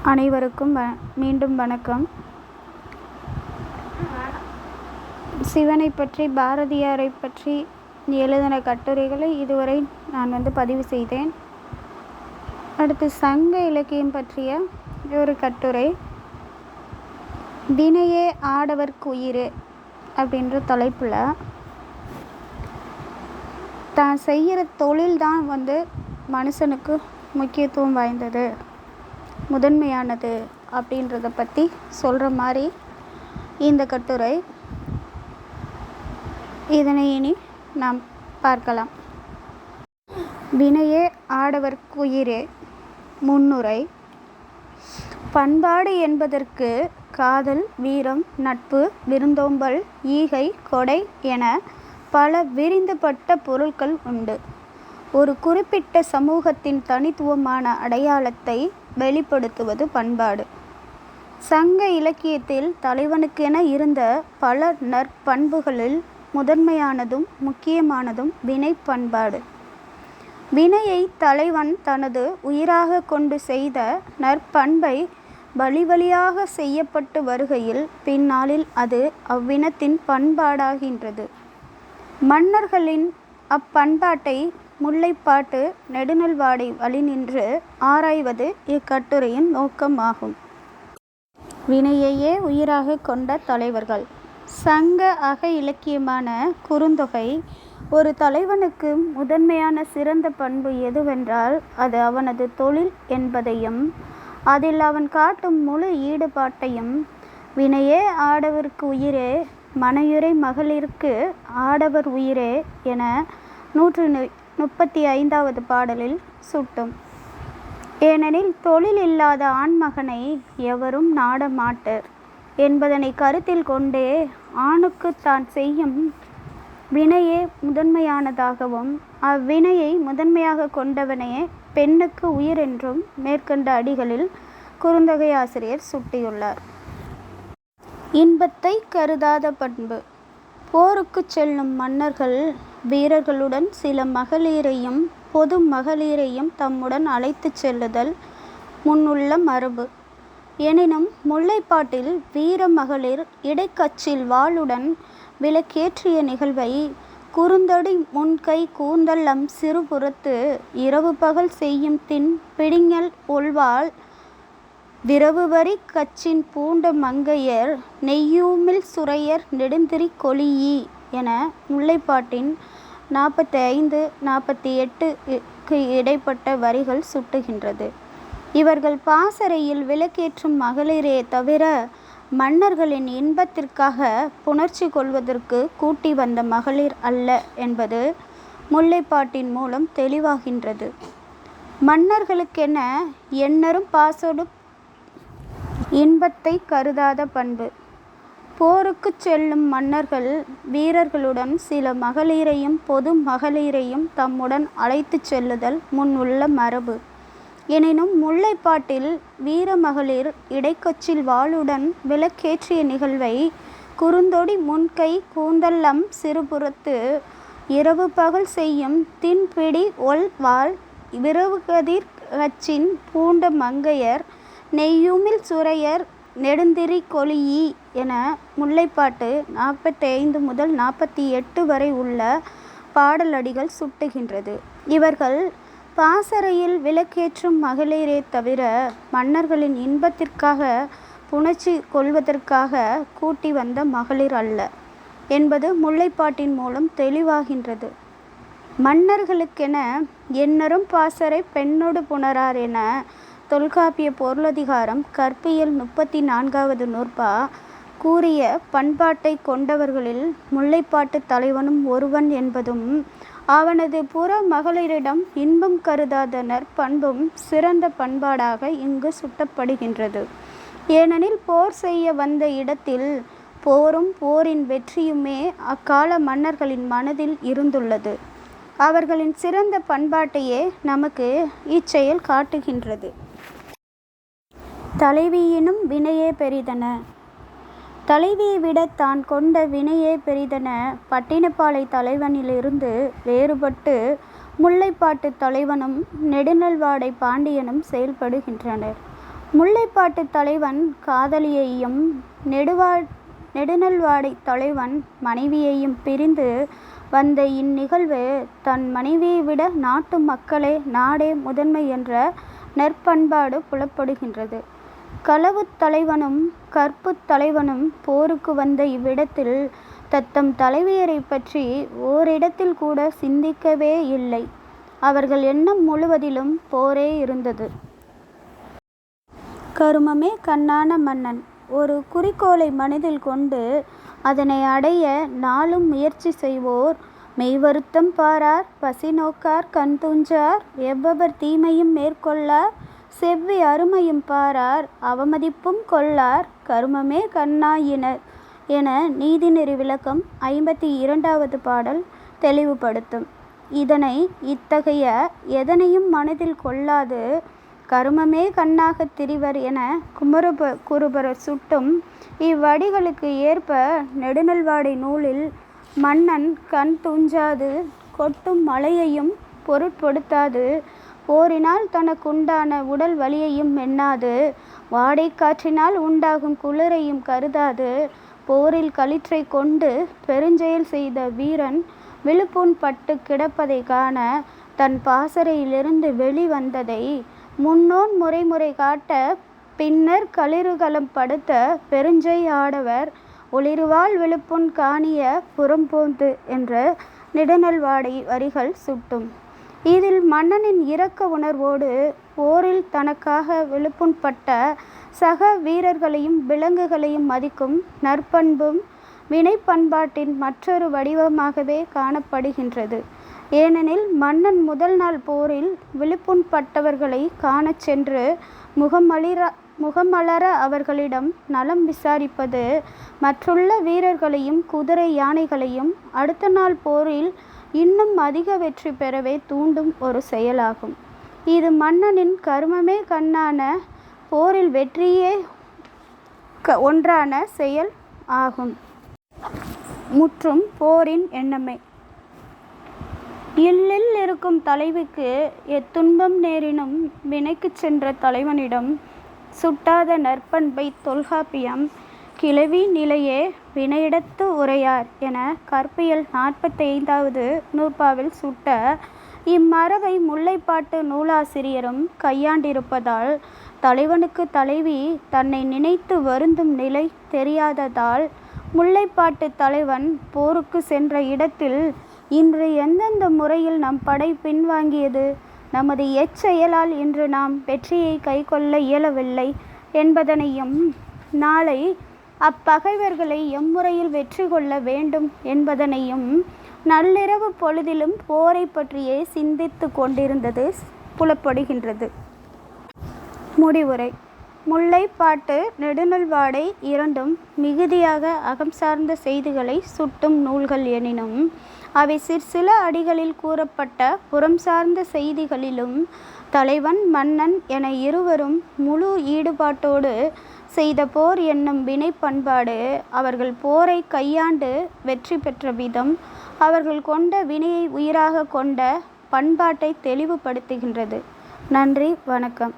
அனைவருக்கும் மீண்டும் வணக்கம். சிவனை பற்றி, பாரதியாரை பற்றி எழுதின கட்டுரைகளை இதுவரை நான் பதிவு செய்தேன். அடுத்து சங்க இலக்கியம் பற்றிய ஒரு கட்டுரை, வினையே ஆடவர்க்குயிரே அப்படின்ற தலைப்பில் தான் செய்கிற தொழில் தான் மனுஷனுக்கு முக்கியத்துவம் வாய்ந்தது, முதன்மையானது அப்படின்றத பற்றி சொல்கிற மாதிரி இந்த கட்டுரை. இதனை இனி நாம் பார்க்கலாம். வினையே ஆடவர்க்குயிரே. முன்னுரை. பண்பாடு என்பதற்கு காதல், வீரம், நட்பு, விருந்தோம்பல், ஈகை, கொடை என பல விரிந்துபட்ட பொருட்கள் உண்டு. ஒரு குறிப்பிட்ட சமூகத்தின் தனித்துவமான அடையாளத்தை வெளிப்படுத்துவது பண்பாடு. சங்க இலக்கியத்தில் தலைவனுக்கென இருந்த பல நற்பண்புகளில் முதன்மையானதும் முக்கியமானதும் வினை பண்பாடு. வினையை தலைவன் தனது உயிராக கொண்டு செய்த நற்பண்பை வழி வழியாக செய்யப்பட்டு வருகையில் பின்னாளில் அது அவ்வினத்தின் பண்பாடாகின்றது. மன்னர்களின் அப்பண்பாட்டை முல்லைப்பாட்டு நெடுநல்வாடை வழி நின்று ஆராய்வது இக்கட்டுரையின் நோக்கமாகும். வினையையே உயிராக கொண்ட தலைவர்கள். சங்க அக இலக்கியமான குறுந்தொகை ஒரு தலைவனுக்கு முதன்மையான சிறந்த பண்பு எதுவென்றால் அது அவனது தொழில் என்பதையும் அதில் அவன் காட்டும் முழு ஈடுபாட்டையும், வினையே ஆடவர்க்கு உயிரே, மனையுறை மகளிருக்கு ஆடவர் உயிரே என 135வது பாடலில் சுட்டும். ஏனெனில் தொழில் இல்லாத ஆண்மகனை எவரும் நாட மாட்டர் என்பதனை கருத்தில் கொண்டே ஆணுக்கு தான் செய்யும் வினையே முதன்மையானதாகவும் அவ்வினையை முதன்மையாக கொண்டவனே பெண்ணுக்கு உயிர் என்றும் மேற்கண்ட அடிகளில் குறுந்தொகை ஆசிரியர் சுட்டியுள்ளார். இன்பத்தை கருதாத பண்பு. போருக்கு செல்லும் மன்னர்கள் வீரர்களுடன் சில மகளிரையும் பொது மகளிரையும் தம்முடன் அழைத்து செல்லுதல் முன்னுள்ள மரபு. எனினும் முல்லைப்பாட்டில் வீர மகளிர் இடைக்கச்சில் வாளுடன் விளக்கேற்றிய நிகழ்வை குறுந்தொடி முன்கை கூந்தல் சிறுபுறத்து இரவு பகல் செய்யும் தின் பிடிங்கல் ஒள்வாள் விரவுவரி கச்சின் பூண்ட மங்கையர் நெய்யூமில் சுரையர் நெடுந்திரி கொளியி என முல்லைப்பாட்டின் 45-48க்கு இடைப்பட்ட வரிகள் சுட்டுகின்றது. இவர்கள் பாசறையில் விளக்கேற்றும் மகளிரே தவிர மன்னர்களின் இன்பத்திற்காக புணர்ச்சி கொள்வதற்கு கூட்டி வந்த மகளிர் அல்ல என்பது முல்லைப்பாட்டின் மூலம் தெளிவாகின்றது. மன்னர்களுக்கென எண்ணரும் பாசோடு இன்பத்தை கருதாத பண்பு. போருக்கு செல்லும் மன்னர்கள் வீரர்களுடன் சில மகளிரையும் பொது மகளிரையும் தம்முடன் அழைத்து செல்லுதல் முன்னுள்ள மரபு. எனினும் முல்லைப்பாட்டில் வீர மகளிர் இடைக்கச்சில் வாளுடன் விளக்கேற்றிய நிகழ்வை குறுந்தொடி முன்கை கூந்தல் சிறுபுறத்து இரவு பகல் செய்யும் தின்பிடி ஒள்வாள் விரவுகதிர் கச்சின் பூண்ட மங்கையர் நெய்யூமில் சுரையர் நெடுந்திரி கொளியி என முல்லைப்பாட்டு 45-48 வரை உள்ள பாடலடிகள் சுட்டுகின்றது. இவர்கள் பாசறையில் விளக்கேற்றும் மகளிரே தவிர மன்னர்களின் இன்பத்திற்காக புணர்ச்சி கொள்வதற்காக கூட்டி வந்த மகளிர் அல்ல என்பது முல்லைப்பாட்டின் மூலம் தெளிவாகின்றது. மன்னர்களுக்கென எண்ணரும் பாசறை பெண்ணோடு புணரார் என தொல்காப்பிய பொருளதிகாரம் கற்பியல் 34வது நூற்பா கூறிய பண்பாட்டை கொண்டவர்களில் முல்லைப்பாட்டு தலைவனும் ஒருவன் என்பதும் அவனது புற மகளிரிடம் இன்பம் கருதாத நற்பண்பும் சிறந்த பண்பாடாக இங்கு சுட்டப்படுகின்றது. ஏனெனில் போர் செய்ய வந்த இடத்தில் போரும் போரின் வெற்றியுமே அக்கால மன்னர்களின் மனதில் இருந்துள்ளது. அவர்களின் சிறந்த பண்பாட்டையே நமக்கு இச்செயல் காட்டுகின்றது. தலைவியினும் வினையே பெரிதென. தலைவியை விட தான் கொண்ட வினையே பெரிதென பட்டினப்பாலை தலைவனிலிருந்து வேறுபட்டு முல்லைப்பாட்டு தலைவனும் நெடுநல்வாடை பாண்டியனும் செயல்படுகின்றனர். முல்லைப்பாட்டு தலைவன் காதலியையும் நெடுநல்வாடை தலைவன் மனைவியையும் பிரிந்து வந்த இந்நிகழ்வு தன் மனைவியை விட நாட்டு மக்களே நாடே முதன்மை என்ற நற்பண்பாடு புலப்படுகின்றது. களவுத் தலைவனும் கற்புத் தலைவனும் போருக்கு வந்த இவ்விடத்தில் தத்தம் தலைவியரை பற்றி ஓரிடத்தில் கூட சிந்திக்கவே இல்லை. அவர்கள் எண்ணம் முழுவதிலும் போரே இருந்தது. கருமமே கண்ணான மன்னன் ஒரு குறிக்கோளை மனதில் கொண்டு அதனை அடைய நாளும் முயற்சி செய்வோர் மெய்வருத்தம் பாரார், பசி நோக்கார், கண் துஞ்சார், எவ்வவர் தீமையும் மேற்கொள்ளார், செவ்வி அருமையும் பாரார், அவமதிப்பும் கொள்ளார், கருமமே கண்ணாயினர் என நீதிநெறி விளக்கம் 52வது பாடல் தெளிவுபடுத்தும். இதனை இத்தகைய எதனையும் மனதில் கொள்ளாது கருமமே கண்ணாகத் திரிவர் என குமரகுருபரர் சுட்டும் இவ்வடிகளுக்கு ஏற்ப நெடுநல்வாடை நூலில் மன்னன் கண் துஞ்சாது கொட்டும் மழையையும் பொருட்படுத்தாது, போரினால் தனக்குண்டான உடல் வலியையும் எண்ணாது, வாடை காற்றினால் உண்டாகும் குளிரையும் கருதாது, போரில் களிற்றை கொண்டு பெருஞ்செயல் செய்த வீரன் விழுப்புண் பட்டு கிடப்பதை காண தன் பாசறையிலிருந்து வெளிவந்ததை முன்னோன் முறைமுறை காட்ட பின்னர் களிறுகளம் படுத்த பெருஞ்செய் ஆடவர் ஒளிருவாள் விழுப்புண் காணிய புறம்போந்து என்ற நெடுநல்வாடை வரிகள் சுட்டும். இதில் மன்னனின் இரக்க உணர்வோடு போரில் தனக்காக விழுப்புண்பட்ட சக வீரர்களையும் விலங்குகளையும் மதிக்கும் நற்பண்பும் வினைப்பண்பாட்டின் மற்றொரு வடிவமாகவே காணப்படுகின்றது. ஏனெனில் மன்னன் முதல் நாள் போரில் விழுப்புண்பட்டவர்களை காணச் சென்று முகமலர அவர்களிடம் நலம் விசாரிப்பது மற்றுள்ள வீரர்களையும் குதிரை யானைகளையும் அடுத்த நாள் போரில் இன்னும் அதிக வெற்றி பெறவே தூண்டும் ஒரு செயலாகும். இது மன்னனின் கருமமே கண்ணான போரில் வெற்றியே ஒன்றான செயல் ஆகும். முற்றும் போரின் எண்ணமே. இல்லில் இருக்கும் தலைவிக்கு எத்துன்பம் நேரினும் வினைக்குச் சென்ற தலைவனிடம் சுட்டாத நற்பண்பை தொல்காப்பியம் கிளவி நிலையே வினையிடத்து உரையார் என கற்பியல் 45வது நூற்பாவில் சுட்ட இம்மரபை முல்லைப்பாட்டு நூலாசிரியரும் கையாண்டிருப்பதால் தலைவனுக்கு தலைவி தன்னை நினைத்து வருந்தும் நிலை தெரியாததால் முல்லைப்பாட்டு தலைவன் போருக்கு சென்ற இடத்தில் இன்று எந்தெந்த முறையில் நம் படை பின்வாங்கியது, நமது எச்செயலால் இன்று நாம் வெற்றியை கைக்கொள்ள இயலவில்லை என்பதனையும், நாளை அப்பகைவர்களை எம்முறையில் வெற்றி கொள்ள வேண்டும் என்பதனையும் நள்ளிரவு பொழுதிலும் போரை பற்றியே சிந்தித்து கொண்டிருந்தது புலப்படுகின்றது. முடிவுரை. முல்லைப்பாட்டு நெடுநல்வாடை இரண்டும் மிகுதியாக அகம் சார்ந்த செய்திகளை சுட்டும் நூல்கள் எனினும் அவை சிற்சில அடிகளில் கூறப்பட்ட புறம் சார்ந்த செய்திகளிலும் தலைவன் மன்னன் என இருவரும் முழு ஈடுபாட்டோடு செய்த போர் என்னும் வினை பண்பாடு, அவர்கள் போரை கையாண்டு வெற்றி பெற்ற விதம், அவர்கள் கொண்ட வினையை உயிராக கொண்ட பண்பாட்டை தெளிவுபடுத்துகின்றது. நன்றி, வணக்கம்.